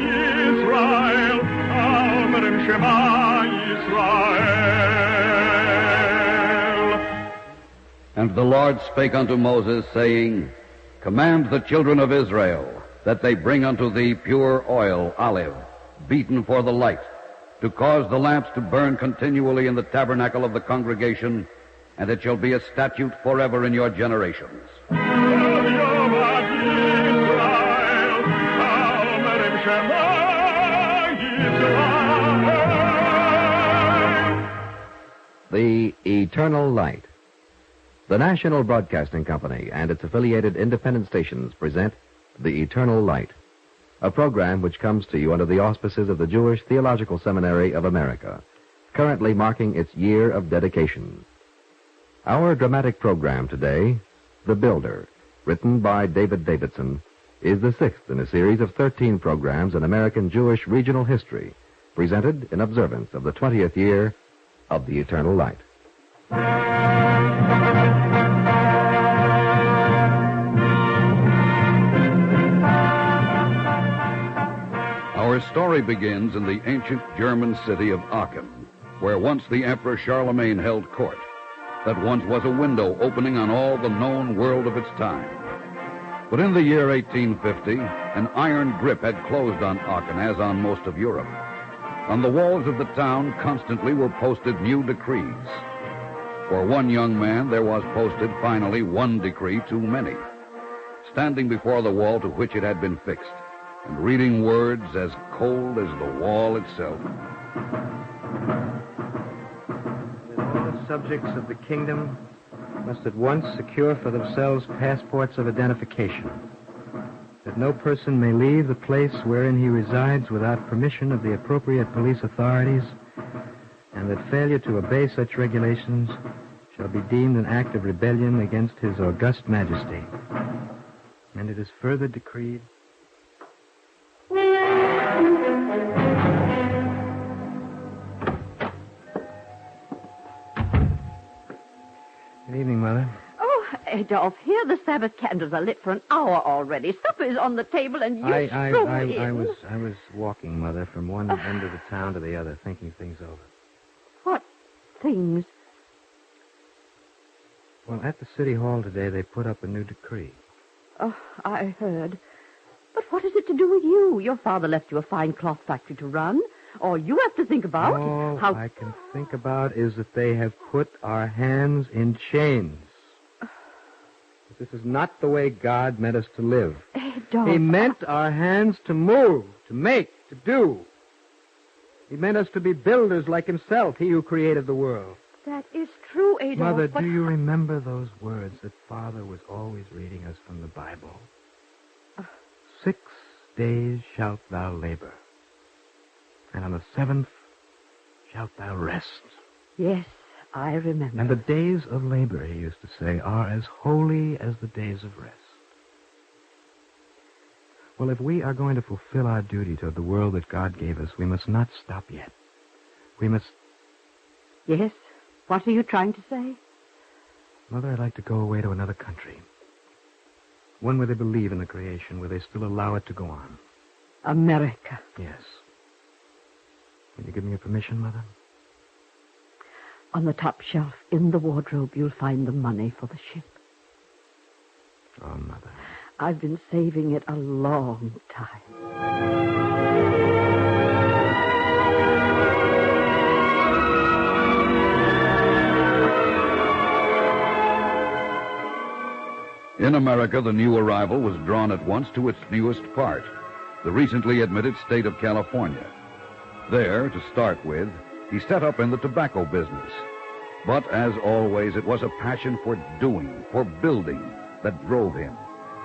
Israel, Omer Shema Israel. And the Lord spake unto Moses, saying, Command the children of Israel, that they bring unto thee pure oil, olive, beaten for the light, to cause the lamps to burn continually in the tabernacle of the congregation, and it shall be a statute forever in your generations. The Eternal Light. The National Broadcasting Company and its affiliated independent stations present The Eternal Light, a program which comes to you under the auspices of the Jewish Theological Seminary of America, currently marking its year of dedication. Our dramatic program today, The Builder, written by David Davidson, is the sixth in a series of 13 programs in American Jewish regional history, presented in observance of the 20th year of the Eternal Light. Our story begins in the ancient German city of Aachen, where once the Emperor Charlemagne held court, that once was a window opening on all the known world of its time. But in the year 1850, an iron grip had closed on Aachen, as on most of Europe. On the walls of the town constantly were posted new decrees. For one young man, there was posted finally one decree too many, standing before the wall to which it had been fixed, and reading words as cold as the wall itself. All subjects of the kingdom must at once secure for themselves passports of identification, that no person may leave the place wherein he resides without permission of the appropriate police authorities, and that failure to obey such regulations shall be deemed an act of rebellion against his august majesty. And it is further decreed Good evening, Mother. Oh, Adolph, here the Sabbath candles are lit for an hour already. Supper is on the table, and you stroll in. I was walking, Mother, from one end of the town to the other, thinking things over. What things? Well, at the City Hall today, they put up a new decree. Oh, I heard. But what is it to do with you? Your father left you a fine cloth factory to run. All you have to think about All how... I can think about is that they have put our hands in chains. This is not the way God meant us to live. Adolph, He meant our hands to move, to make, to do. He meant us to be builders like himself, he who created the world. That is true, Adolph. Mother, but... do you remember those words that Father was always reading us from the Bible? 6 days shalt thou labor, and on the 7th shalt thou rest. Yes, I remember. And the days of labor, he used to say, are as holy as the days of rest. Well, if we are going to fulfill our duty toward the world that God gave us, we must not stop yet. We must... Yes? What are you trying to say? Mother, I'd like to go away to another country. One where they believe in the creation, where they still allow it to go on. America. Yes. Will you give me your permission, Mother? On the top shelf in the wardrobe, you'll find the money for the ship. Oh, Mother. I've been saving it a long time. In America, the new arrival was drawn at once to its newest part, the recently admitted state of California. There, to start with, he set up in the tobacco business. But, as always, it was a passion for doing, for building, that drove him,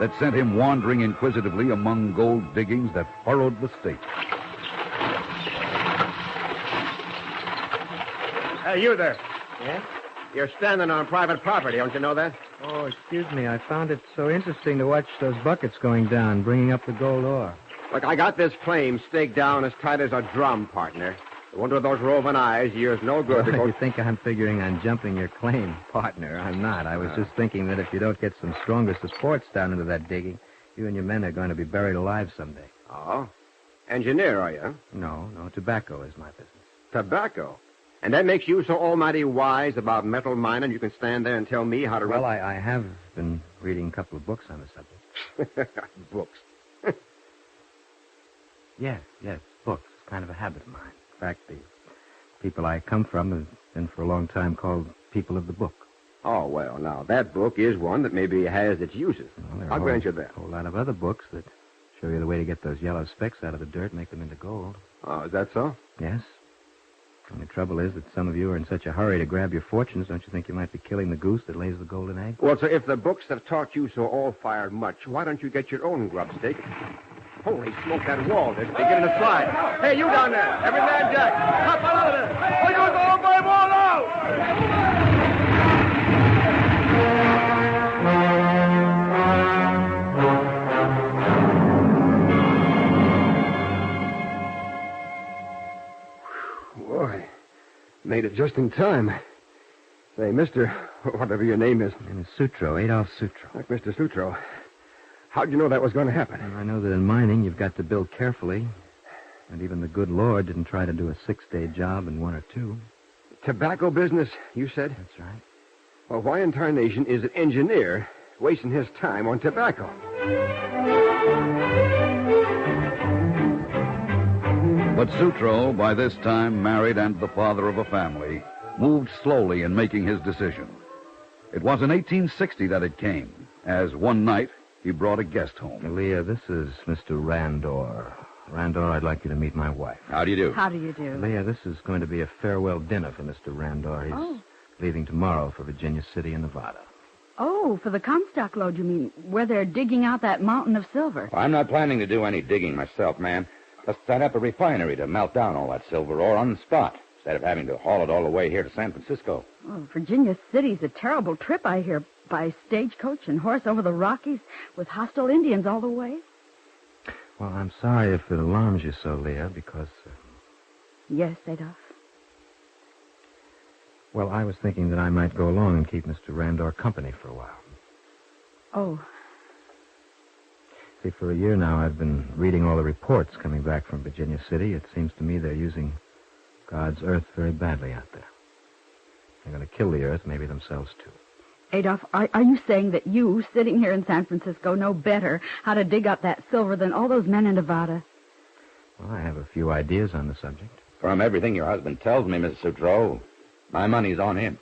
that sent him wandering inquisitively among gold diggings that furrowed the state. Hey, you there. Yes? You're standing on private property, don't you know that? Oh, excuse me. I found it so interesting to watch those buckets going down, bringing up the gold ore. Look, I got this claim staked down as tight as a drum, partner. The one with those roving eyes, you're no good. Well, you think I'm figuring on jumping your claim, partner. I'm not. I was just thinking that if you don't get some stronger supports down into that digging, you and your men are going to be buried alive someday. Oh? Engineer, are you? No, tobacco is my business. Tobacco? And that makes you so almighty wise about metal mining you can stand there and tell me how to run... Well, I have been reading a couple of books on the subject. Books. Yes, books. It's kind of a habit of mine. In fact, the people I come from have been for a long time called people of the book. Oh, well, now, that book is one that maybe has its uses. Well, I'll grant you that. A whole lot of other books that show you the way to get those yellow specks out of the dirt and make them into gold. Oh, is that so? Yes. And the trouble is that some of you are in such a hurry to grab your fortunes, don't you think you might be killing the goose that lays the golden egg? Well, so if the books have taught you so all-fired much, why don't you get your own grub stake? Holy smoke, that wall is beginning to slide. Hey, you down there, every man jack, hop out of there. We're going to go by wall out. Boy, made it just in time. Say, Mr. whatever your name is. My name is Sutro, Adolf Sutro. Like Mr. Sutro. How'd you know that was going to happen? Well, I know that in mining you've got to build carefully. And even the good Lord didn't try to do a 6-day job in 1 or 2. Tobacco business, you said? That's right. Well, why in tarnation is an engineer wasting his time on tobacco? But Sutro, by this time married and the father of a family, moved slowly in making his decision. It was in 1860 that it came, as one night he brought a guest home. Leah, this is Mr. Randor. Randor, I'd like you to meet my wife. How do you do? How do you do? Leah, this is going to be a farewell dinner for Mr. Randor. He's leaving tomorrow for Virginia City in Nevada. Oh, for the Comstock lode, you mean, where they're digging out that mountain of silver. Well, I'm not planning to do any digging myself, ma'am. Just set up a refinery to melt down all that silver ore on the spot, instead of having to haul it all the way here to San Francisco. Oh, Virginia City's a terrible trip, I hear, by stagecoach and horse over the Rockies with hostile Indians all the way. Well, I'm sorry if it alarms you so, Leah, because... Yes, Adolf. Well, I was thinking that I might go along and keep Mr. Randor company for a while. Oh. See, for a year now, I've been reading all the reports coming back from Virginia City. It seems to me they're using God's earth very badly out there. They're going to kill the earth, maybe themselves, too. Adolf, are you saying that you, sitting here in San Francisco, know better how to dig up that silver than all those men in Nevada? Well, I have a few ideas on the subject. From everything your husband tells me, Mrs. Sutro, my money's on him.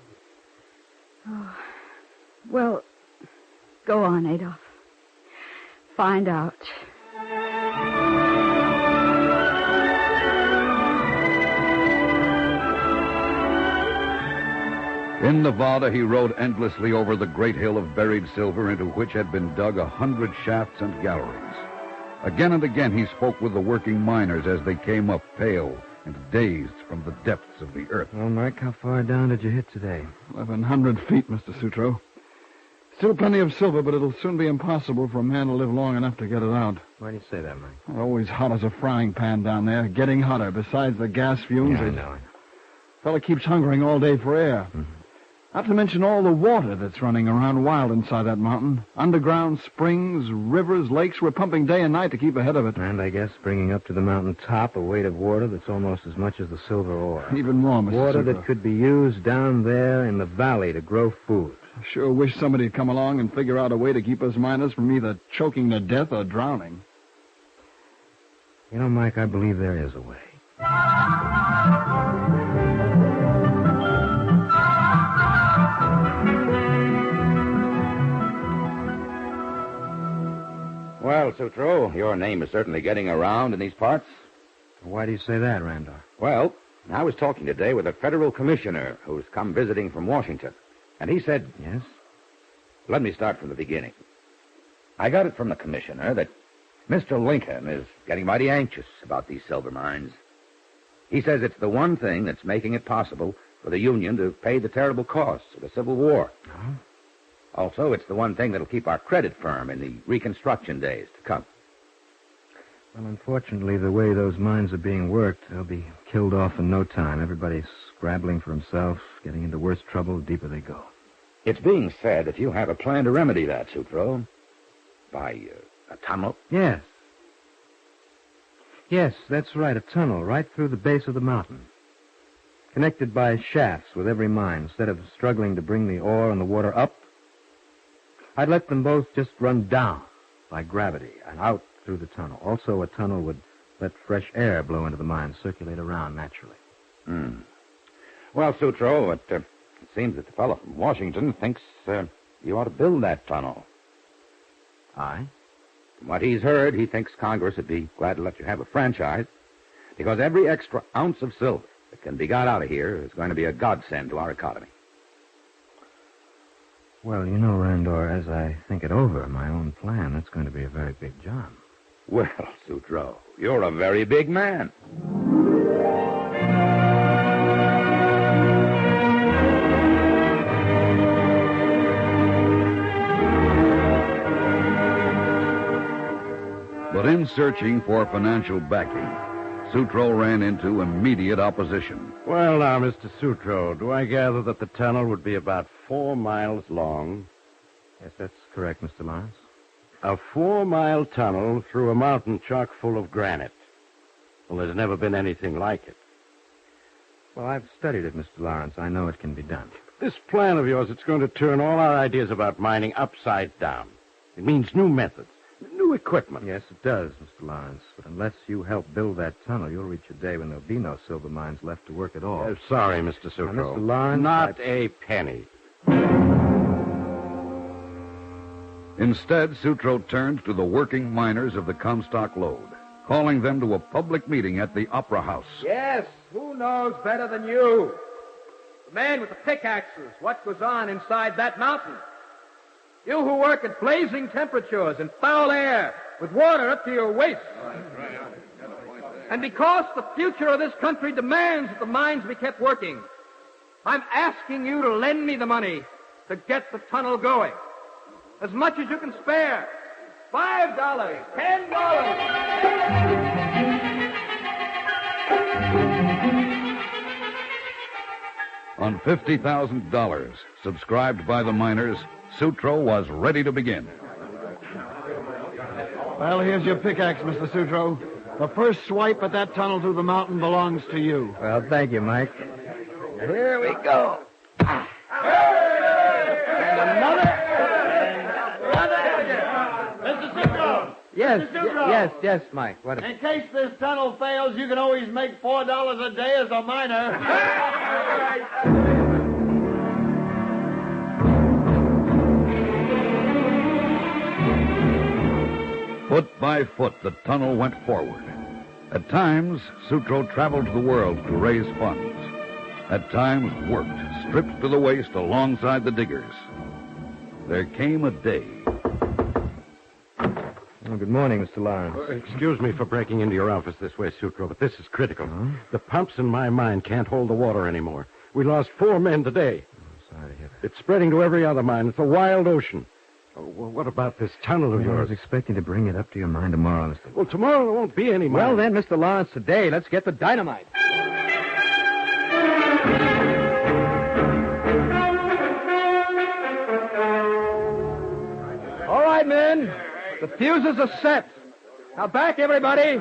Oh, well, go on, Adolf. Find out. In Nevada, he rode endlessly over the great hill of buried silver into which had been dug 100 shafts and galleries. Again and again, he spoke with the working miners as they came up pale and dazed from the depths of the earth. Well, Mike, how far down did you hit today? 1,100 feet, Mr. Sutro. Still plenty of silver, but it'll soon be impossible for a man to live long enough to get it out. Why do you say that, Mike? Always hot as a frying pan down there, getting hotter. Besides the gas fumes, Yeah, I know. Fella keeps hungering all day for air. Mm-hmm. Not to mention all the water that's running around wild inside that mountain. Underground springs, rivers, lakes. We're pumping day and night to keep ahead of it. And I guess bringing up to the mountain top a weight of water that's almost as much as the silver ore. Even more, Mr. Water Sutro. that could be used down there in the valley to grow food. I sure wish somebody'd come along and figure out a way to keep us miners from either choking to death or drowning. You know, Mike, I believe there is a way. Well, Sutro, your name is certainly getting around in these parts. Why do you say that, Randor? Well, I was talking today with a federal commissioner who's come visiting from Washington. And he said... Yes? Let me start from the beginning. I got it from the commissioner that Mr. Lincoln is getting mighty anxious about these silver mines. He says it's the one thing that's making it possible for the Union to pay the terrible costs of the Civil War. Oh? Also, it's the one thing that'll keep our credit firm in the Reconstruction days to come. Well, unfortunately, the way those mines are being worked, they'll be killed off in no time. Everybody's scrabbling for himself, getting into worse trouble the deeper they go. It's being said that you have a plan to remedy that, Sutro. By a tunnel? Yes. Yes, that's right, a tunnel right through the base of the mountain. Connected by shafts with every mine. Instead of struggling to bring the ore and the water up, I'd let them both just run down by gravity and out through the tunnel. Also, a tunnel would let fresh air blow into the mine, circulate around naturally. Well, Sutro, it seems that the fellow from Washington thinks you ought to build that tunnel. Aye? From what he's heard, he thinks Congress would be glad to let you have a franchise because every extra ounce of silver that can be got out of here is going to be a godsend to our economy. Well, you know, Randor, as I think it over, my own plan, that's going to be a very big job. Well, Sutro, you're a very big man. But in searching for financial backing, Sutro ran into immediate opposition. Well, now, Mr. Sutro, do I gather that the tunnel would be about 4 miles long? Yes, that's correct, Mr. Lawrence. A 4-mile tunnel through a mountain chock full of granite. Well, there's never been anything like it. Well, I've studied it, Mr. Lawrence. I know it can be done. This plan of yours, it's going to turn all our ideas about mining upside down. It means new methods, new equipment. Yes, it does, Mr. Lawrence. But unless you help build that tunnel, you'll reach a day when there'll be no silver mines left to work at all. Sorry, Mr. Sutro. Now, Mr. Lawrence... Not a penny. Instead, Sutro turned to the working miners of the Comstock Lode, calling them to a public meeting at the Opera House. Yes, who knows better than you? The man with the pickaxes, what goes on inside that mountain? You who work at blazing temperatures and foul air with water up to your waist. And because the future of this country demands that the mines be kept working, I'm asking you to lend me the money to get the tunnel going. As much as you can spare. $5, $10. On $50,000, subscribed by the miners, Sutro was ready to begin. Well, here's your pickaxe, Mr. Sutro. The first swipe at that tunnel through the mountain belongs to you. Well, thank you, Mike. Here we go. And another. Mr. Sutro! Yes, Mike. What In case this tunnel fails, you can always make $4 a day as a miner. Foot by foot, the tunnel went forward. At times, Sutro traveled the world to raise funds. At times, worked, stripped to the waist alongside the diggers. There came a day. Oh, good morning, Mr. Lawrence. Excuse me for breaking into your office this way, Sutro, but this is critical. The pumps in my mine can't hold the water anymore. We lost 4 men today. Sorry to hear that. It's spreading to every other mine. It's a wild ocean. Oh, well, what about this tunnel of I yours? was expecting to bring it up to your mind tomorrow, Mr. Lawrence. Well, tomorrow there won't be any mine. Well, then, Mr. Lawrence, today, let's get the dynamite. All right, men. The fuses are set. Now back, everybody.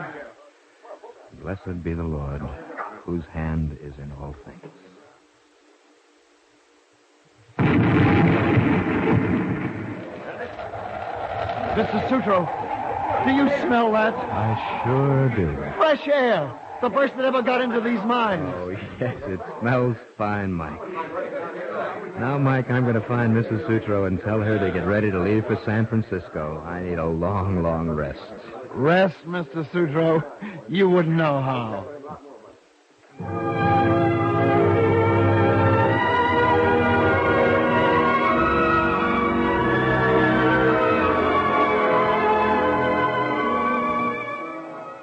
Blessed be the Lord, whose hand is in all things. Mr. Sutro, do you smell that? I sure do. Fresh air. The first that ever got into these mines. Oh, yes, it smells fine, Mike. Now, Mike, I'm going to find Mrs. Sutro and tell her to get ready to leave for San Francisco. I need a long, long rest. Rest, Mr. Sutro? You wouldn't know how.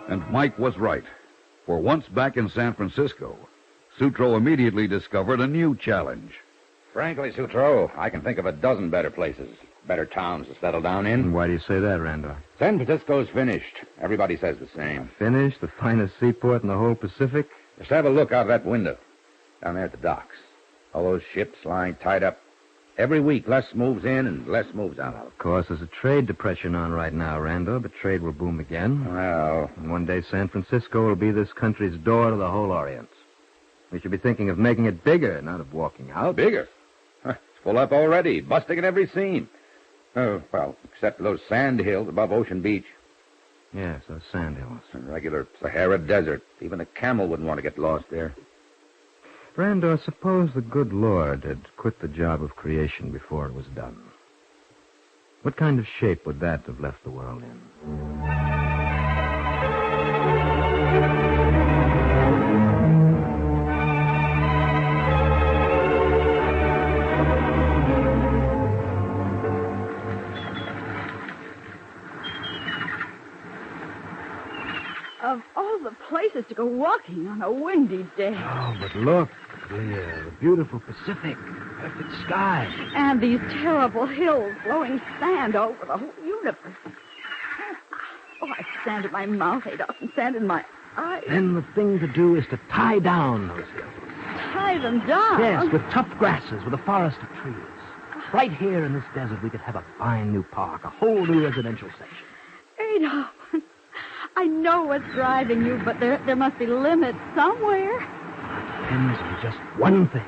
And Mike was right. For once back in San Francisco, Sutro immediately discovered a new challenge. Frankly, Sutro, I can think of a dozen better places, better towns to settle down in. And why do you say that, Randolph? San Francisco's finished. Everybody says the same. Finished? The finest seaport in the whole Pacific? Just have a look out that window, down there at the docks. All those ships lying tied up. Every week, less moves in and less moves out. Of course, there's a trade depression on right now, Randall, but trade will boom again. Well, And one day San Francisco will be this country's door to the whole Orient. We should be thinking of making it bigger, not of walking out. bigger. It's full up already, busting at every seam. Well, except those sand hills above Ocean Beach. Yes, those sand hills. A regular Sahara desert. Even a camel wouldn't want to get lost there. Randall, suppose the good Lord had quit the job of creation before it was done. What kind of shape would that have left the world in? Of all the places to go walking on a windy day. Oh, but look, Leah, the beautiful Pacific, perfect sky. And these terrible hills blowing sand over the whole universe. Oh, I have sand in my mouth, Adolf, and sand in my eyes. Then the thing to do is to tie down those hills. Tie them down? Yes, with tough grasses, with a forest of trees. Right here in this desert, we could have a fine new park, a whole new residential section. Adolf, I know what's driving you, but there must be limits somewhere. Depends on just one thing.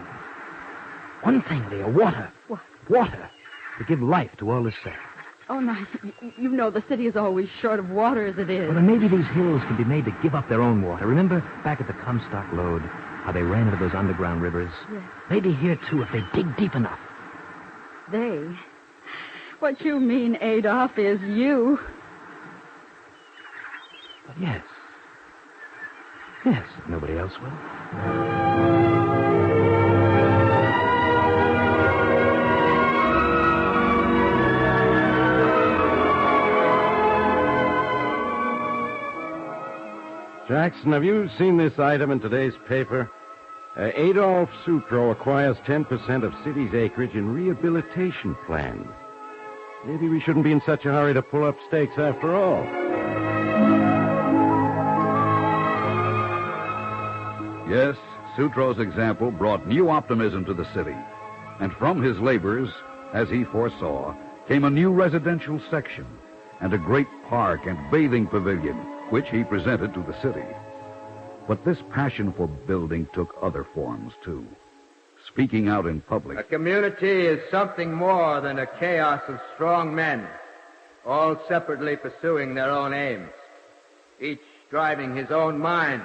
One thing, Leah, water. What? Water. To give life to all this sand. Oh, no, you know the city is always short of water as it is. Well, then maybe these hills can be made to give up their own water. Remember back at the Comstock Lode, how they ran into those underground rivers? Yes. Maybe here, too, if they dig deep enough. They? What you mean, Adolf, is you. But yes. Yes, if nobody else will. Jackson, have you seen this item in today's paper? Adolf Sutro acquires 10% of city's acreage in rehabilitation plans. Maybe we shouldn't be in such a hurry to pull up stakes after all. Yes, Sutro's example brought new optimism to the city. And from his labors, as he foresaw, came a new residential section and a great park and bathing pavilion, which he presented to the city. But this passion for building took other forms, too. Speaking out in public. A community is something more than a chaos of strong men, all separately pursuing their own aims, each driving his own mind,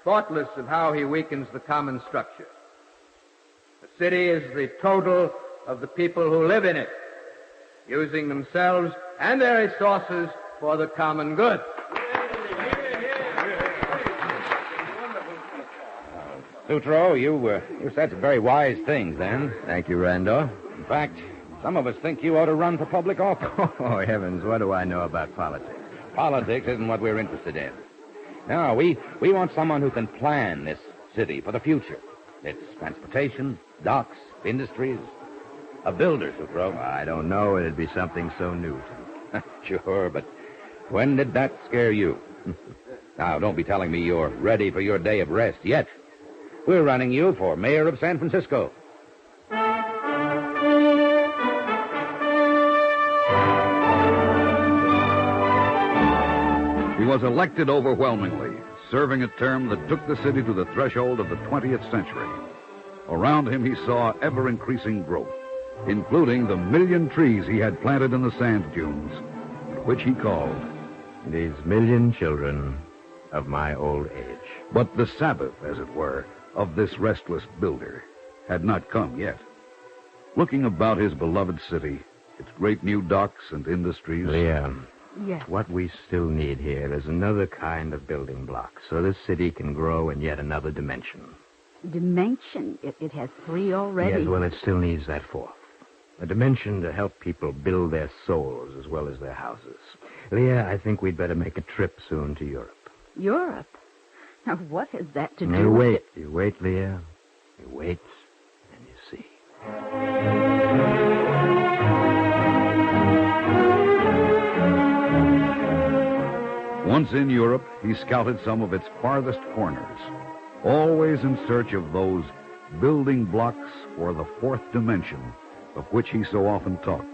thoughtless of how he weakens the common structure. The city is the total of the people who live in it, using themselves and their resources for the common good. Sutro, you said some very wise things then. Thank you, Randall. In fact, some of us think you ought to run for public office. Oh, heavens, what do I know about politics? Politics isn't what we're interested in. No, we want someone who can plan this city for the future. Its transportation, docks, industries. A builder, Sutro. I don't know. It'd be something so new to me. Sure, but when did that scare you? Now, don't be telling me you're ready for your day of rest yet. We're running you for mayor of San Francisco. He was elected overwhelmingly, serving a term that took the city to the threshold of the 20th century. Around him, he saw ever-increasing growth, including the 1,000,000 trees he had planted in the sand dunes, which he called These 1,000,000 children of my old age. But the Sabbath, as it were, of this restless builder had not come yet. Looking about his beloved city, its great new docks and industries. Leah, Yes. what we still need here is another kind of building block so this city can grow in yet another dimension. Dimension? It has 3 already. Yes, well, it still needs that 4th. A dimension to help people build their souls as well as their houses. Leah, I think we'd better make a trip soon to Europe. Europe? Now, what has that to do You with wait. it? You wait, Leah. You wait, and you see. Once in Europe, he scouted some of its farthest corners, always in search of those building blocks for the 4th dimension of which he so often talked.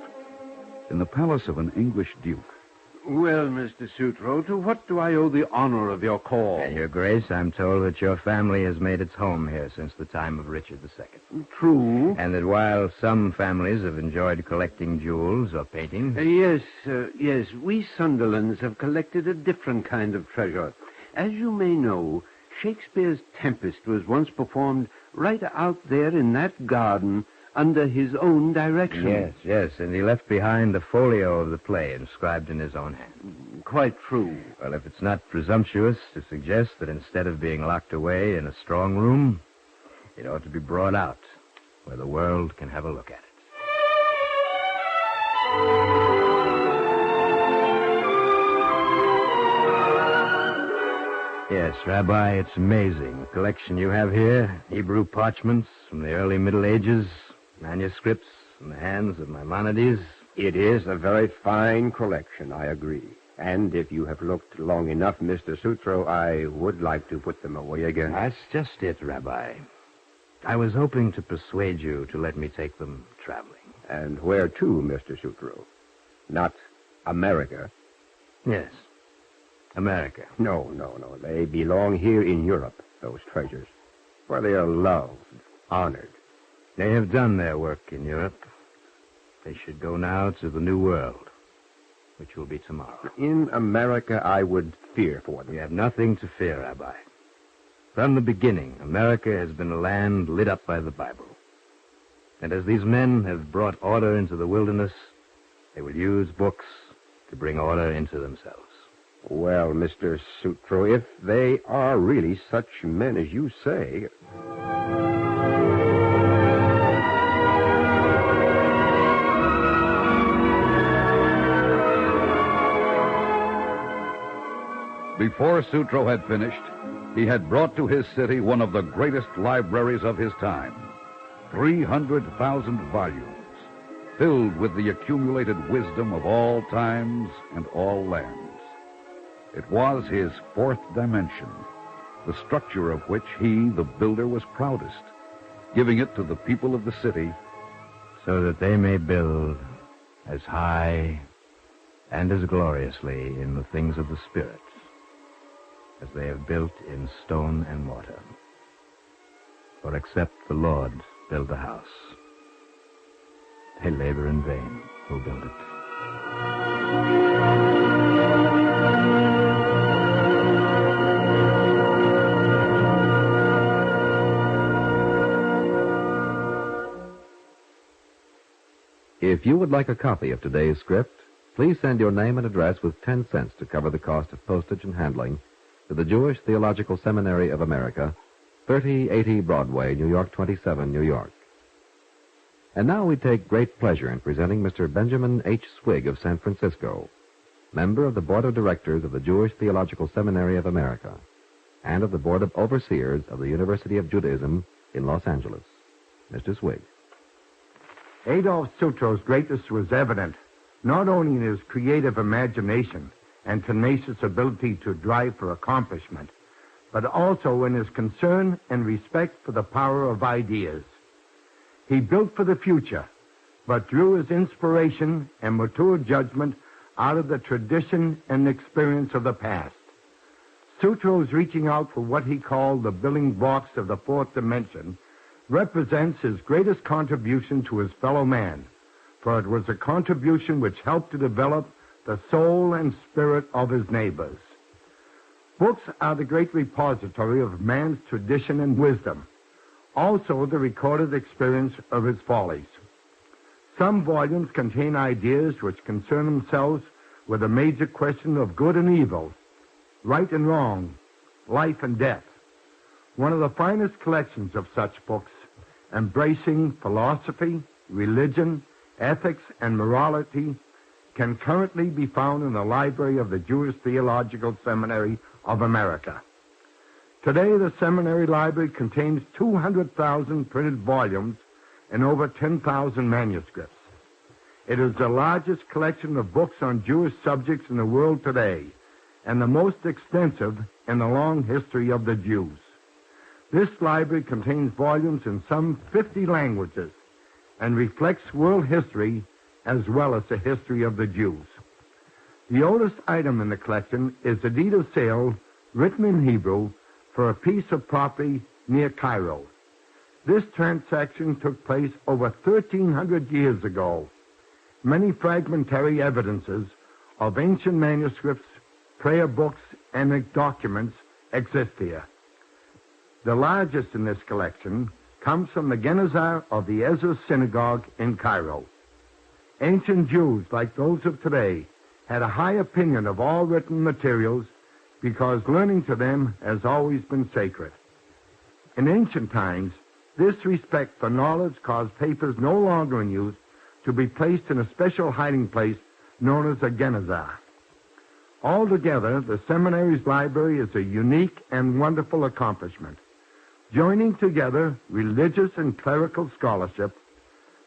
In the palace of an English duke. Well, Mr. Sutro, to what do I owe the honor of your call? Your Grace, I'm told that your family has made its home here since the time of Richard II. True. And that while some families have enjoyed collecting jewels or paintings... Yes, we Sunderlands have collected a different kind of treasure. As you may know, Shakespeare's Tempest was once performed right out there in that garden under his own direction. Yes, and he left behind the folio of the play inscribed in his own hand. Quite true. Well, if it's not presumptuous to suggest that instead of being locked away in a strong room, it ought to be brought out where the world can have a look at it. Yes, Rabbi, it's amazing. The collection you have here, Hebrew parchments from the early Middle Ages, manuscripts in the hands of Maimonides. It is a very fine collection, I agree. And if you have looked long enough, Mr. Sutro, I would like to put them away again. That's just it, Rabbi. I was hoping to persuade you to let me take them traveling. And where to, Mr. Sutro? Not America? Yes, America. No. They belong here in Europe, those treasures, where they are loved, honored. They have done their work in Europe. They should go now to the New World, which will be tomorrow. In America, I would fear for them. You have nothing to fear, Rabbi. From the beginning, America has been a land lit up by the Bible. And as these men have brought order into the wilderness, they will use books to bring order into themselves. Well, Mr. Sutro, if they are really such men as you say... Before Sutro had finished, he had brought to his city one of the greatest libraries of his time, 300,000 volumes, filled with the accumulated wisdom of all times and all lands. It was his fourth dimension, the structure of which he, the builder, was proudest, giving it to the people of the city so that they may build as high and as gloriously in the things of the Spirit as they have built in stone and mortar. For except the Lord build the house, they labor in vain who build it. If you would like a copy of today's script, please send your name and address with 10 cents to cover the cost of postage and handling to the Jewish Theological Seminary of America, 3080 Broadway, New York 27, New York. And now we take great pleasure in presenting Mr. Benjamin H. Swig of San Francisco, member of the Board of Directors of the Jewish Theological Seminary of America and of the Board of Overseers of the University of Judaism in Los Angeles. Mr. Swig. Adolf Sutro's greatness was evident, not only in his creative imagination and tenacious ability to drive for accomplishment, but also in his concern and respect for the power of ideas. He built for the future, but drew his inspiration and mature judgment out of the tradition and experience of the past. Sutro's reaching out for what he called the building blocks of the fourth dimension represents his greatest contribution to his fellow man, for it was a contribution which helped to develop the soul and spirit of his neighbors. Books are the great repository of man's tradition and wisdom, also the recorded experience of his follies. Some volumes contain ideas which concern themselves with the major question of good and evil, right and wrong, life and death. One of the finest collections of such books, embracing philosophy, religion, ethics, and morality, can currently be found in the library of the Jewish Theological Seminary of America. Today, the seminary library contains 200,000 printed volumes and over 10,000 manuscripts. It is the largest collection of books on Jewish subjects in the world today, and the most extensive in the long history of the Jews. This library contains volumes in some 50 languages and reflects world history as well as the history of the Jews. The oldest item in the collection is a deed of sale written in Hebrew for a piece of property near Cairo. This transaction took place over 1,300 years ago. Many fragmentary evidences of ancient manuscripts, prayer books, and documents exist here. The largest in this collection comes from the Genizah of the Ezra Synagogue in Cairo. Ancient Jews, like those of today, had a high opinion of all written materials because learning to them has always been sacred. In ancient times, this respect for knowledge caused papers no longer in use to be placed in a special hiding place known as a Genizah. Altogether, the seminary's library is a unique and wonderful accomplishment, joining together religious and clerical scholarship,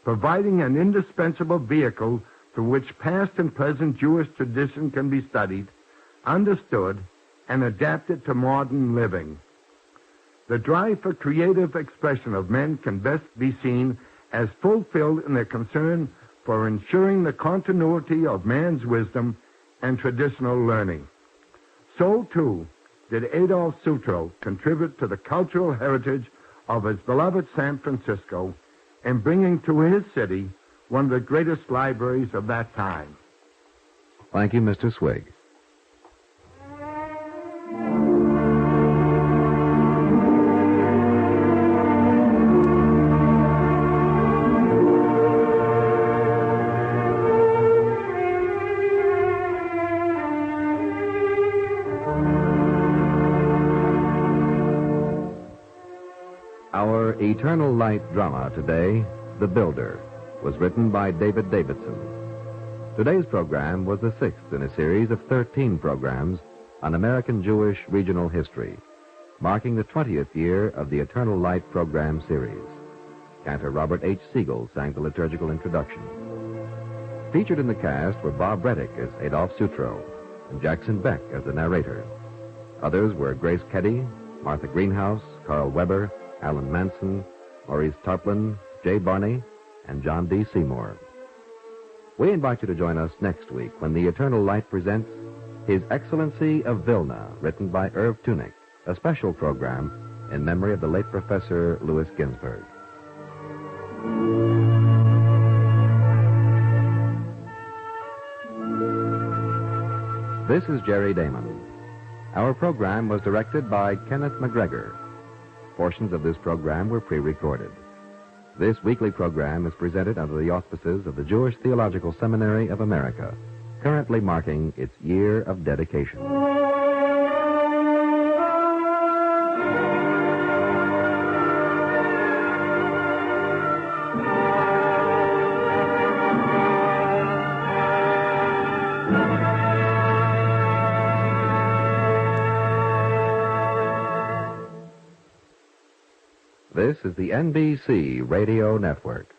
providing an indispensable vehicle through which past and present Jewish tradition can be studied, understood, and adapted to modern living. The drive for creative expression of men can best be seen as fulfilled in their concern for ensuring the continuity of man's wisdom and traditional learning. So, too, did Adolf Sutro contribute to the cultural heritage of his beloved San Francisco in bringing to his city one of the greatest libraries of that time. Thank you, Mr. Swig. Our Eternal Light drama today, The Builder, was written by David Davidson. Today's program was the sixth in a series of 13 programs on American Jewish regional history, marking the 20th year of the Eternal Light program series. Cantor Robert H. Siegel sang the liturgical introduction. Featured in the cast were Bob Reddick as Adolf Sutro and Jackson Beck as the narrator. Others were Grace Keddy, Martha Greenhouse, Carl Weber, Alan Manson, Maurice Tarplin, Jay Barney, and John D. Seymour. We invite you to join us next week when the Eternal Light presents His Excellency of Vilna, written by Irv Tunick, a special program in memory of the late Professor Louis Ginsburg. This is Jerry Damon. Our program was directed by Kenneth McGregor. Portions of this program were pre-recorded. This weekly program is presented under the auspices of the Jewish Theological Seminary of America, currently marking its year of dedication. This is the NBC Radio Network.